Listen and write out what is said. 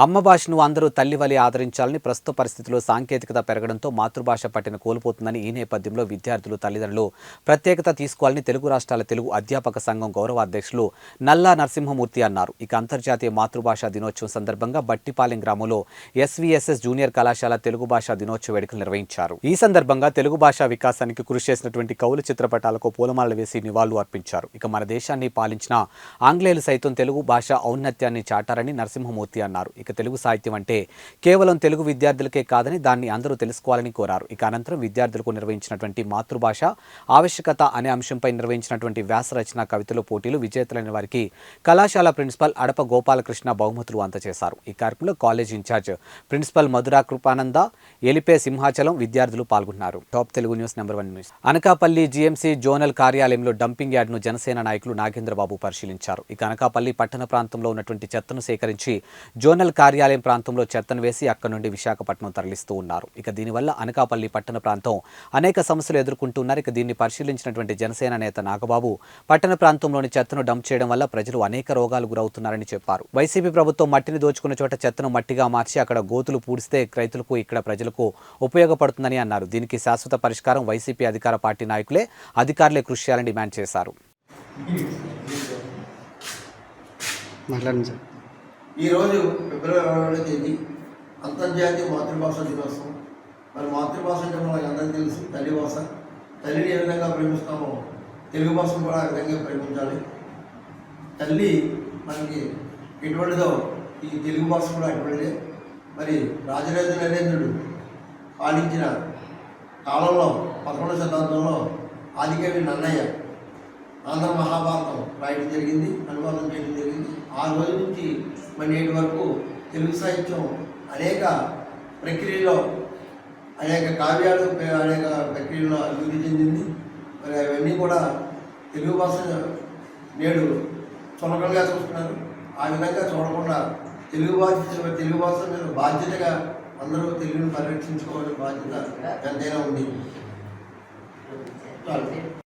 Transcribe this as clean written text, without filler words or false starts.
అమ్మ భాషను అందరూ తల్లి వలె ఆదరించాలని ప్రస్తుత పరిస్థితుల్లో సాంకేతికత పెరగడంతో మాతృభాష పట్టిన కోల్పోతుందని ఈ నేపథ్యంలో విద్యార్థులు తల్లిదండ్రులు ప్రత్యేకత తీసుకోవాలని తెలుగు రాష్ట్రాల తెలుగు అధ్యాపక సంఘం గౌరవ అధ్యక్షులు నల్లా నరసింహమూర్తి అన్నారు. ఇక అంతర్జాతీయ మాతృభాషా దినోత్సవం సందర్భంగా బట్టిపాలెం గ్రామంలో ఎస్వీఎస్ఎస్ జూనియర్ కళాశాల తెలుగు భాషా దినోత్సవ వేడుకలు నిర్వహించారు. ఈ సందర్భంగా తెలుగు భాషా వికాసానికి కృషి చేసినటువంటి కవుల చిత్రపటాలకు పూలమాలలు వేసి నివాళులు అర్పించారు. ఇక మన దేశాన్ని పాలించిన ఆంగ్లేయులు సైతం తెలుగు భాష ఔన్నత్యాన్ని చాటారని నరసింహమూర్తి అన్నారు. ఇక తెలుగు సాహిత్యం అంటే కేవలం తెలుగు విద్యార్థులకే కాదని దాన్ని అందరూ తెలుసుకోవాలని కోరారు. ఇక అనంతరం విద్యార్థులకు నిర్వహించినటువంటి మాతృభాష ఆవశ్యకత అనే అంశంపై నిర్వహించినటువంటి వ్యాస రచన కవితల పోటీలు విజేతలైన వారికి కళాశాల ప్రిన్సిపల్ అడప గోపాలకృష్ణ బహుమతులు అందజేశారు. ఈ కార్యక్రమంలో college incharge principal Madhura Kripananda, Elipe Simhachalam విద్యార్థులు పాల్గొన్నారు. Top Telugu news #1 news. Anakapalli GMC zonal కార్యాలయంలో డంపింగ్ యార్డ్ను జనసేన నాయకులు నాగేంద్రబాబు పరిశీలించారు. ఇక అనకాపల్లి పట్టణ ప్రాంతంలో ఉన్నటువంటి చెత్తను సేకరించి జోనల్ కార్యాలయం ప్రాంతంలో చెత్తను వేసి అక్కడి నుండి విశాఖపట్నం తరలిస్తూ ఉన్నారు. ఇక దీనివల్ల అనకాపల్లి పట్టణ ప్రాంతం అనేక సమస్యలు ఎదుర్కొంటున్నారు. ఇక దీన్ని పరిశీలించినటువంటి జనసేన నేత నాగబాబు పట్టణ ప్రాంతంలోని చెత్తను డంప్ చేయడం వల్ల ప్రజలు అనేక రోగాలు గురవుతున్నారని చెప్పారు. వైసీపీ ప్రభుత్వం మట్టిని దోచుకున్న చోట చెత్తను మట్టిగా మార్చి అక్కడ గోతులు పూడిస్తే రైతులకు ఇక్కడ ప్రజలకు ఉపయోగపడుతుందని అన్నారు. దీనికి శాశ్వత పరిష్కారం వైసీపీ అధికార పార్టీ నాయకులే అధికారులే కృషి చేయాలని డిమాండ్ చేశారు. ఈరోజు ఫిబ్రవరి 2వ తేదీ అంతర్జాతీయ మాతృభాష దినోత్సవం. మరి మాతృభాష అంటే మనకు అందరికీ తెలుసు తల్లి భాష. తల్లిని ఏ విధంగా ప్రేమిస్తామో తెలుగు భాషను కూడా ఆ విధంగా ప్రేమించాలి. తల్లి మనకి ఎటువంటిదో ఈ తెలుగు భాష కూడా అటువంటిదే. మరి రాజరాజ నరేంద్రుడు పాలించిన కాలంలో 11వ శతాబ్దంలో ఆదికవి నన్నయ్య ఆంధ్ర మహాభారతం రాయడం జరిగింది, అనువాదం చేయడం జరిగింది. ఆ రోజు నుంచి మరి నేటి వరకు తెలుగు సాహిత్యం అనేక ప్రక్రియలో అనేక కావ్యాలు అనేక ప్రక్రియలో అభివృద్ధి చెందింది. మరి అవన్నీ కూడా తెలుగు భాష నేడు చులకనగా చూస్తున్నారు. ఆ విధంగా చూడకుండా తెలుగు భాష మీద బాధ్యతగా అందరూ తెలుగుని పరిరక్షించుకోవాల్సిన బాధ్యత ఎంతైనా ఉంది.